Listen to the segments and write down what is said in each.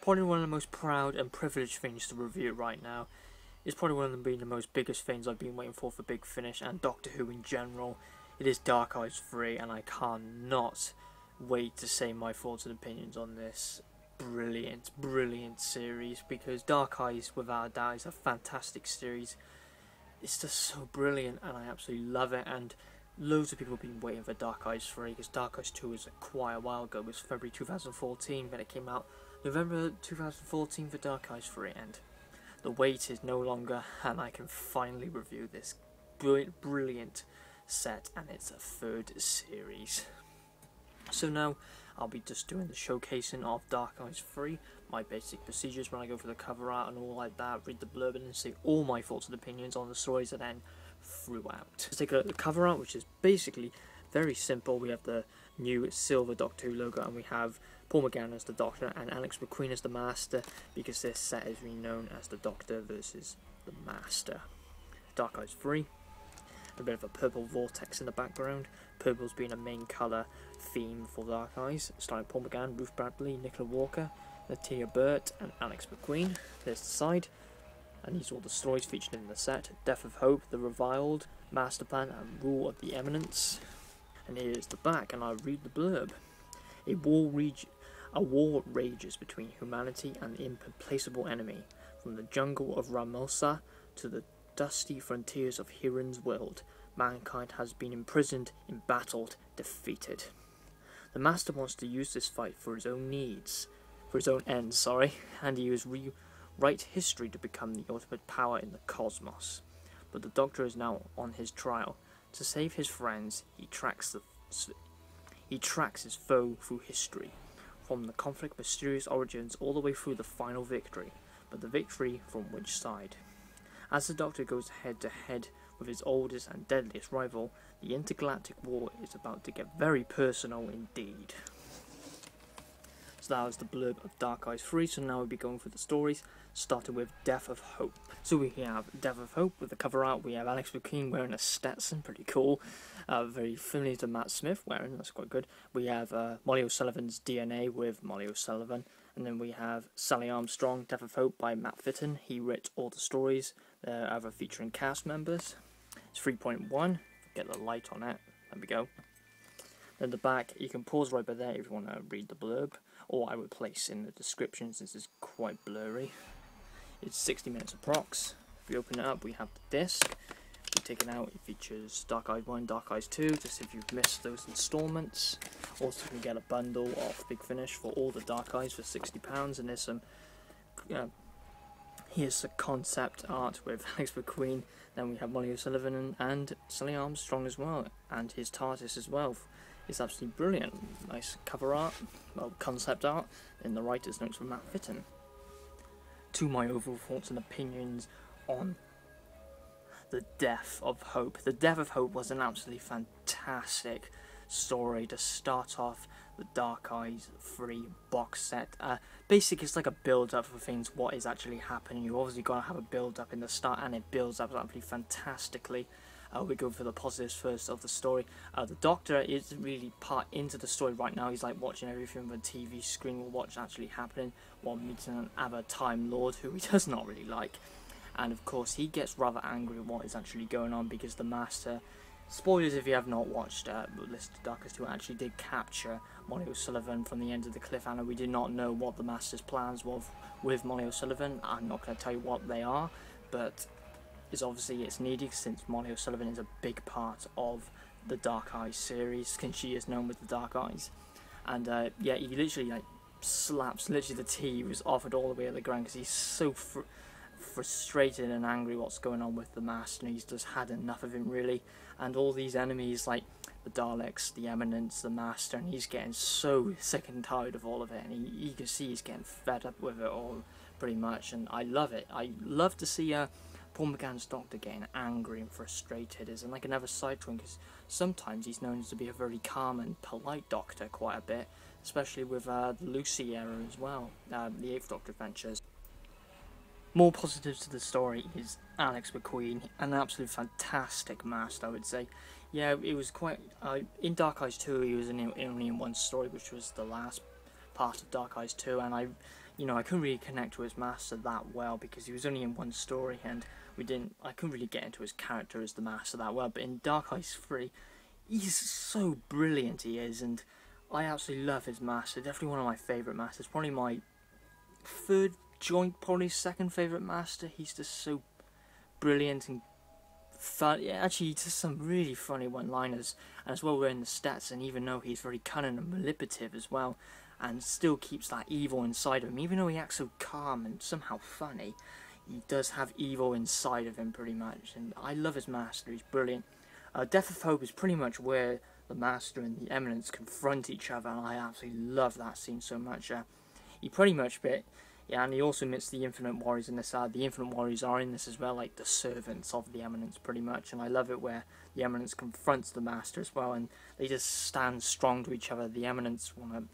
Probably one of the most proud and privileged things to review right now. It's probably one of them being the most biggest things I've been waiting for Big Finish and Doctor Who in general. It is Dark Eyes 3, and I cannot wait to say my thoughts and opinions on this brilliant series, because Dark Eyes, without a doubt, is a fantastic series. It's just so brilliant, and I absolutely love it, and loads of people have been waiting for Dark Eyes 3, because Dark Eyes 2 was quite a while ago. It was February 2014 when it came out, November 2014 for Dark Eyes 3, and the wait is no longer, and I can finally review this brilliant set, and it's a third series. So now I'll be just doing the showcasing of Dark Eyes 3, my basic procedures when I go for the cover art and all like that, read the blurb and then say all my thoughts and opinions on the stories and then throughout. Let's take a look at the cover art, which is basically very simple. We have the new silver Doctor Who logo, and we have Paul McGann as the Doctor and Alex McQueen as the Master, because this set is renowned as the Doctor versus the Master. Dark Eyes 3. A bit of a purple vortex in the background, purple's being a main colour theme for Dark Eyes, starring Paul McGann, Ruth Bradley, Nicola Walker, Natia Burt and Alex McQueen. There's the side, and these are all the stories featured in the set: Death of Hope, The Reviled, Master Plan and Rule of the Eminence. And here is the back, and I'll read the blurb. A war rages between humanity and the irreplaceable enemy, from the jungle of Ramosa to the dusty frontiers of Hiran's world. Mankind has been imprisoned, embattled, defeated. The Master wants to use this fight for his own ends, and he will rewrite history to become the ultimate power in the cosmos. But the Doctor is now on his trial. To save his friends, he tracks his foe through history, from the conflict's mysterious origins all the way through the final victory. But the victory from which side? As the Doctor goes head to head with his oldest and deadliest rival, the intergalactic war is about to get very personal indeed. So that was the blurb of Dark Eyes 3, so now we'll be going through the stories, starting with Death of Hope. So we have Death of Hope with the cover art. We have Alex McQueen wearing a Stetson, pretty cool, very familiar to Matt Smith wearing, that's quite good. We have Molly O'Sullivan's DNA with Molly O'Sullivan, and then we have Sally Armstrong, Death of Hope by Matt Fitton. He wrote all the stories, other featuring cast members. It's 3.1, get the light on it, there we go. Then the back, you can pause right by there if you want to read the blurb, or I would place in the description since it's quite blurry. It's 60 minutes approx. If we open it up, we have the disc. If we take it out, it features Dark Eyes 1, Dark Eyes 2, just if you've missed those installments. Also, you can get a bundle of Big Finish for all the Dark Eyes for £60, and there's some here's the concept art with Alex McQueen. Then we have Molly O'Sullivan and Sally Armstrong as well, and his TARDIS as well. It's absolutely brilliant. Nice cover art, well, concept art, in the writer's notes from Matt Fitton. To my overall thoughts and opinions on the Death of Hope. The Death of Hope was an absolutely fantastic story to start off the Dark Eyes 3 box set. Basically, it's like a build-up for things, what is actually happening. You obviously got to have a build-up in the start, and it builds up absolutely fantastically. We go for the positives first of the story. The Doctor is really part into the story right now. He's like watching everything on the TV screen, what's actually happening, while meeting another Time Lord who he does not really like. And of course, he gets rather angry at what is actually going on, because the Master, spoilers if you have not watched List of Darkest Who, actually did capture Molly O'Sullivan from the end of the cliffhanger. We did not know what the Master's plans were with Molly O'Sullivan. I'm not going to tell you what they are, but it's needed since Molly O'Sullivan is a big part of the Dark Eyes series, since she is known with the Dark Eyes. And yeah, he literally slaps the tea he was offered all the way to the ground, because he's so frustrated and angry what's going on with the Master, and he's just had enough of him really. And all these enemies like the Daleks, the Eminence, the Master, and he's getting so sick and tired of all of it, and you can see he's getting fed up with it all pretty much. And I love it. I love to see Paul McGann's Doctor getting angry and frustrated is like another side to him, because sometimes he's known to be a very calm and polite Doctor quite a bit, especially with the Lucy era as well, the 8th Doctor Adventures. More positives to the story is Alex McQueen, an absolute fantastic Master, I would say. Yeah, it was quite... in Dark Eyes 2, he was only in one story, which was the last part of Dark Eyes 2, and you know, I couldn't really connect to his master that well because he was only in one story, and I couldn't really get into his character as the master that well. But in Dark Eyes 3, he's so brilliant, he is, and I absolutely love his master. Definitely one of my favourite masters. Probably my third joint, probably second favourite master. He's just so brilliant and fun. Yeah, actually, he does some really funny one-liners, and as well we're in the stats, and even though he's very cunning and manipulative as well, and still keeps that evil inside of him, even though he acts so calm and somehow funny, he does have evil inside of him pretty much, and I love his master. He's brilliant. Death of Hope is pretty much where the Master and the Eminence confront each other, and I absolutely love that scene so much. He pretty much yeah, and he also meets the Infinite Warriors in this. The Infinite Warriors are in this as well, like the servants of the Eminence pretty much, and I love it where the Eminence confronts the Master as well, and they just stand strong to each other. The Eminence want to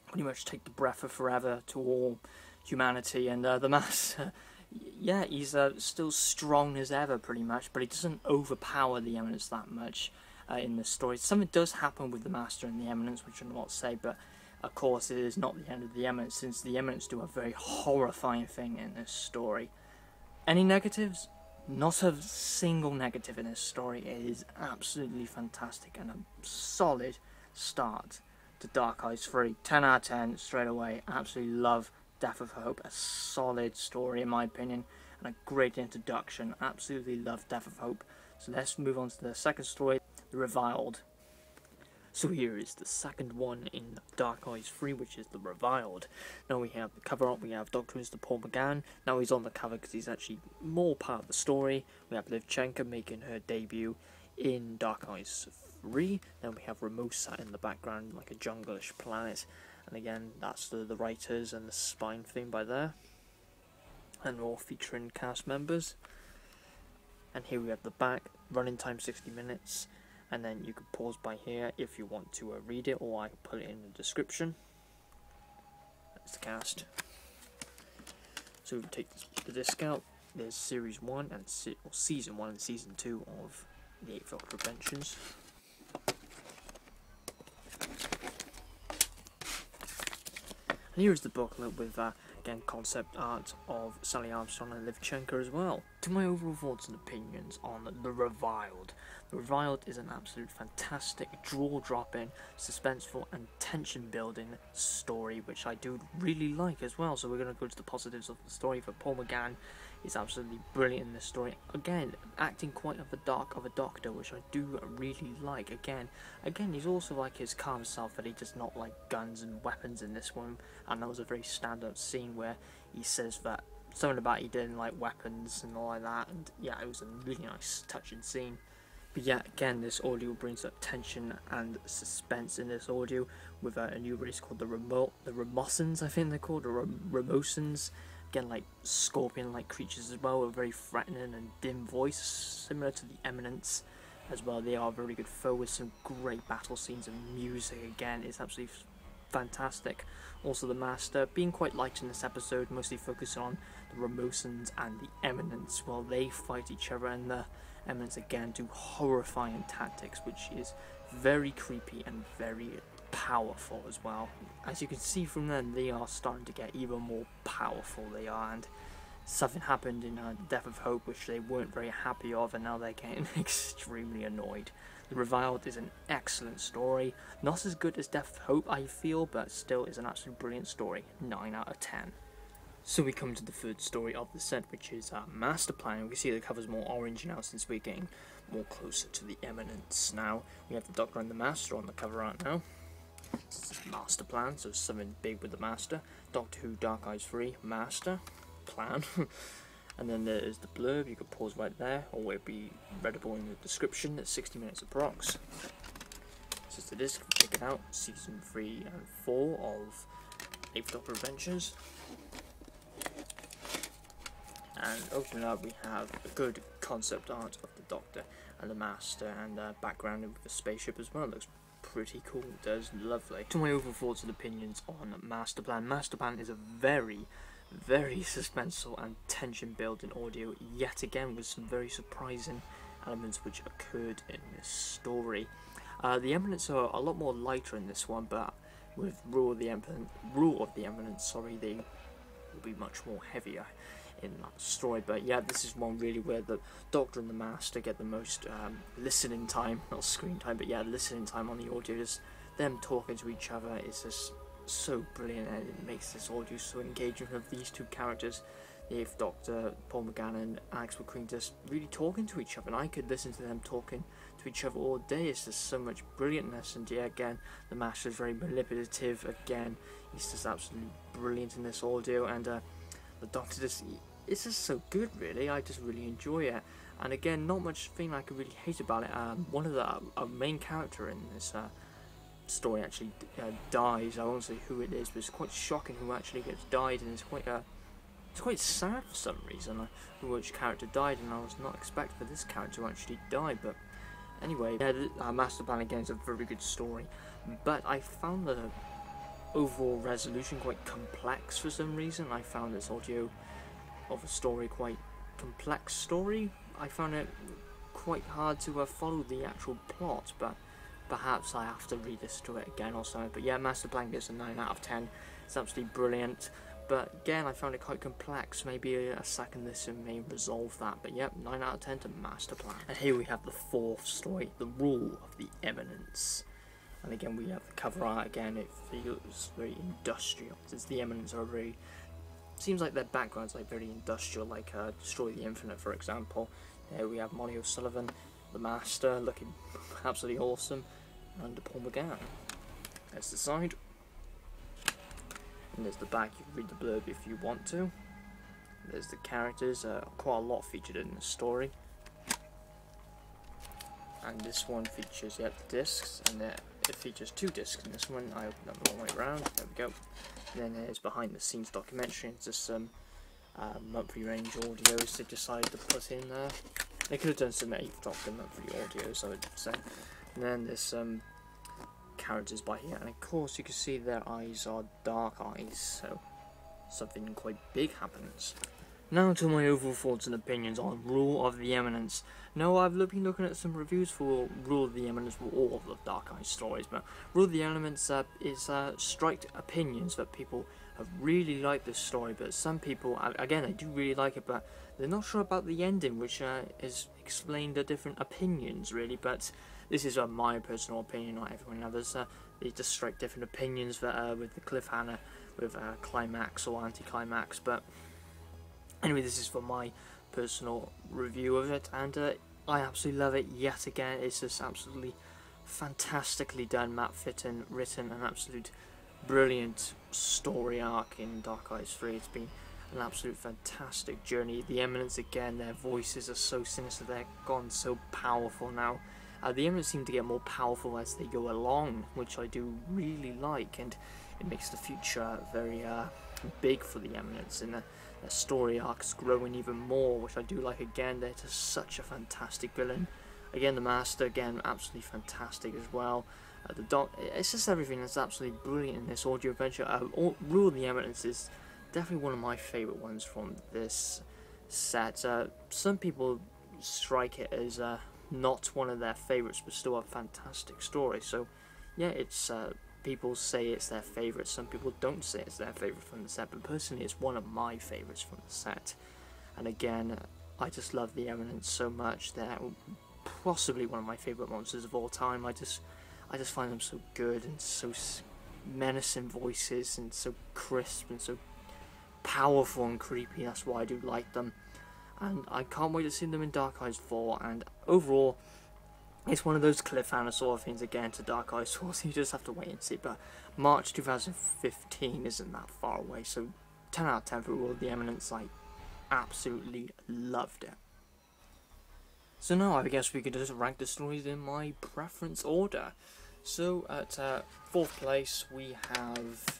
pretty much take the breath of forever to all humanity, and the Master, yeah, he's still strong as ever pretty much, but he doesn't overpower the Eminence that much in the story. Something does happen with the Master and the Eminence, which I'll not say, but of course it is not the end of the Eminence, since the Eminence do a very horrifying thing in this story. Any negatives? Not a single negative in this story. It is absolutely fantastic and a solid start to Dark Eyes 3. 10 out of 10 straight away. Absolutely love Death of Hope. A solid story in my opinion, and a great introduction. Absolutely love Death of Hope. So let's move on to the second story, The Reviled. So here is the second one in Dark Eyes 3, which is The Reviled. Now we have the cover up, we have Doctor Who's the Paul McGann. Now he's on the cover because he's actually more part of the story. We have Liv Chenka making her debut in Dark Eyes 3. Then we have Ramosa in the background, like a jungle-ish planet. And again, that's the writers and the spine theme by there. And all featuring cast members. And here we have the back, running time 60 minutes. And then you can pause by here if you want to read it, or I can put it in the description. That's the cast. So we take the disc out. There's Series 1 and Season 1 and Season 2 of the 8th Doctor Adventures. And here's the booklet with, again, concept art of Sally Armstrong and Liv Chenka as well. To my overall thoughts and opinions on The Reviled. The Reviled is an absolute fantastic, jaw-dropping, suspenseful and tension-building story, which I do really like as well. So we're going to go to the positives of the story. For Paul McGann, is absolutely brilliant in this story. Again, acting quite of a doctor, which I do really like. Again, he's also like his calm self, that he does not like guns and weapons in this one. And that was a very standout scene where he says that something about he didn't like weapons and all like that. And yeah, it was a really nice, touching scene. But yeah, again, this audio brings up tension and suspense in this audio with a new race called the Ramosans, I think they're called, or Ramosans. Again, like scorpion-like creatures as well, with a very threatening and dim voice, similar to the Eminence as well. They are a very good foe with some great battle scenes, and music again is absolutely fantastic. Also the Master being quite light in this episode, mostly focusing on the Ramosans and the Eminence while they fight each other, and the Eminence again do horrifying tactics, which is very creepy and very powerful as well. As you can see from them, they are starting to get even more powerful, they are, and something happened in Death of Hope which they weren't very happy of, and now they're getting extremely annoyed. The Reviled is an excellent story, not as good as Death of Hope I feel, but still is an absolute brilliant story. 9 out of 10. So we come to the third story of the set, which is Master Plan. We can see the cover's more orange now since we're getting more closer to the Eminence now. We have the Doctor and the Master on the cover art now. This is Master Plan, so something big with the Master. Doctor Who Dark Eyes 3, Master Plan. And then there's the blurb, you could pause right there, or it'll be readable in the description at 60 minutes approx. This is the disc, check it out, Season 3 and 4 of 8th Doctor Adventures. And opening up, we have a good concept art of the Doctor and the Master, and background with the spaceship as well. It looks pretty cool, it does, lovely. To my overall thoughts and opinions on Master Plan. Master Plan is a very suspenseful and tension building audio, yet again with some very surprising elements which occurred in this story. The Eminence are a lot more lighter in this one, but with Rule of the Eminence, they it'll be much more heavier in that story. But yeah, this is one really where the Doctor and the Master get the most listening time, not screen time, but yeah, listening time on the audio. Just them talking to each other is just so brilliant, and it makes this audio so engaging of these two characters. If Dr. Paul McGann and Alex McQueen just really talking to each other, and I could listen to them talking to each other all day. It's just so much brilliantness, and yeah, again, the Master is very manipulative. Again, he's just absolutely brilliant in this audio, and the Doctor it's just so good, really. I just really enjoy it, and again, not much thing I could really hate about it. One of the main character in this story actually dies. I won't say who it is, but it's quite shocking who actually gets died, and it's quite sad for some reason which character died, and I was not expecting for this character to actually die. But anyway, yeah, Master Plan again is a very good story, but I found the overall resolution quite complex for some reason. I found this audio of a story quite complex story. I found it quite hard to follow the actual plot, but perhaps I have to read this to it again or something. But yeah, Master Plan gets a 9 out of 10. It's absolutely brilliant. But again, I found it quite complex. Maybe a second listen may resolve that. But yep, 9 out of 10 to Master Plan. And here we have the fourth story, The Rule of the Eminence. And again, we have the cover art again. It feels very industrial, since the Eminence are very... Seems like their background's like very industrial, like Destroy the Infinite, for example. Here we have Molly O'Sullivan, the Master, looking absolutely awesome, and Paul McGann. There's the side. And there's the back. You can read the blurb if you want to. There's the characters, quite a lot featured in the story. And this one features, the discs, and it features 2 discs in this one. I opened them the wrong way around. There we go. And then there's behind the scenes documentary. It's just some monthly range audios they decided to put in there. They could have done some 8th Doctor monthly audios, I would say. And then there's some characters by here, and of course you can see their eyes are dark eyes, so something quite big happens. Now to my overall thoughts and opinions on Rule of the Eminence. Now, I've been looking at some reviews for Rule of the Eminence for all of the Dark Eyes stories, but Rule of the Eminence is striked opinions that people have really liked this story, but some people, again, they do really like it, but they're not sure about the ending, which is explained to different opinions, really. But this is my personal opinion, not everyone others. They just strike different opinions that, with the cliffhanger, with climax or anti-climax. But anyway, this is for my personal review of it, and I absolutely love it yet again. It's just absolutely fantastically done, Matt Fitton, written, an absolute brilliant story arc in Dark Eyes 3. It's been an absolute fantastic journey. The Eminence, again, their voices are so sinister, they're gone so powerful now. The Eminence seem to get more powerful as they go along, which I do really like, and it makes the future very big for the Eminence, and the story arc's growing even more, which I do like. Again, they're just such a fantastic villain. Again, the Master, again, absolutely fantastic as well. It's just everything that's absolutely brilliant in this audio adventure. Rule of the Eminence is definitely one of my favourite ones from this set. Some people strike it as not one of their favourites, but still a fantastic story. So, yeah, it's people say it's their favourite. Some people don't say it's their favourite from the set, but personally, it's one of my favourites from the set. And again, I just love the Eminence so much. They're possibly one of my favourite monsters of all time. I just find them so good, and so menacing voices, and so crisp, and so powerful and creepy. That's why I do like them, and I can't wait to see them in Dark Eyes 4. And overall, it's one of those cliffhanger sort of things again to Dark Eyes 4, so you just have to wait and see. But March 2015 isn't that far away, so 10 out of 10 for Rule of the Eminence. I absolutely loved it. So now I guess we could just rank the stories in my preference order. So at 4th place we have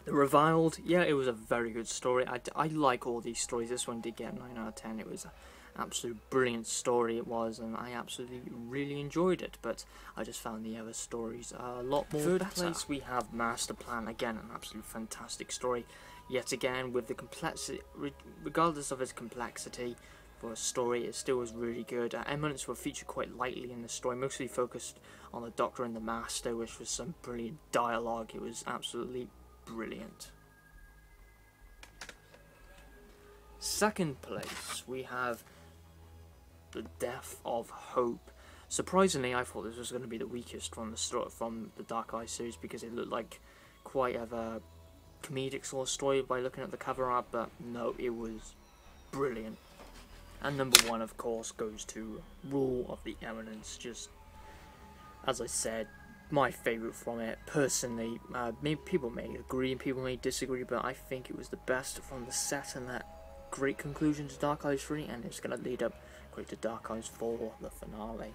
The Reviled. Yeah, it was a very good story. I like all these stories. This one did get a 9 out of 10. It was an absolute brilliant story, it was, and I absolutely really enjoyed it. But I just found the other stories a lot more better. 3rd place we have Master Plan. Again, an absolute fantastic story. Yet again, with the complexity, regardless of its complexity, for a story, it still was really good. Eminence were featured quite lightly in the story, mostly focused on the Doctor and the Master, which was some brilliant dialogue. It was absolutely brilliant. Second place, we have The Death of Hope. Surprisingly, I thought this was going to be the weakest from the Dark Eyes series, because it looked like quite of a comedic sort of story by looking at the cover art, but no, it was brilliant. And number 1, of course, goes to Rule of the Eminence. Just, as I said, my favourite from it. Personally, maybe people may agree and people may disagree, but I think it was the best from the set, and that great conclusion to Dark Eyes 3, and it's going to lead up great to Dark Eyes 4, the finale.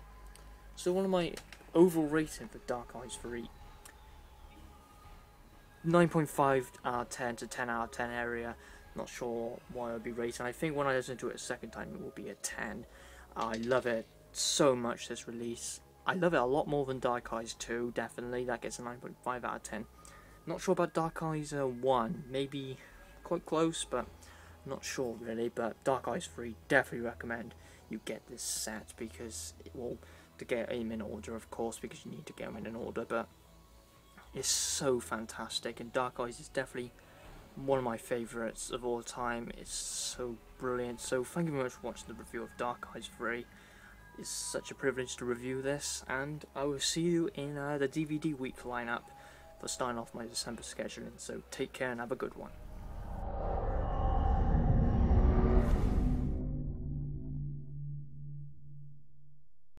So one of my overall rating for Dark Eyes 3, 9.5 out of 10 to 10 out of 10 area. Not sure why I'd be rating. I think when I listen to it a second time, it will be a 10. I love it so much, this release. I love it a lot more than Dark Eyes 2, definitely. That gets a 9.5 out of 10. Not sure about Dark Eyes 1. Maybe quite close, but not sure really. But Dark Eyes 3, definitely recommend you get this set, because it will, to get them in order, of course, because you need to get them in an order, but it's so fantastic, and Dark Eyes is definitely one of my favourites of all time. It's so brilliant. So thank you very much for watching the review of Dark Eyes 3. It's such a privilege to review this, and I will see you in the DVD week lineup for starting off my December scheduling. So take care and have a good one.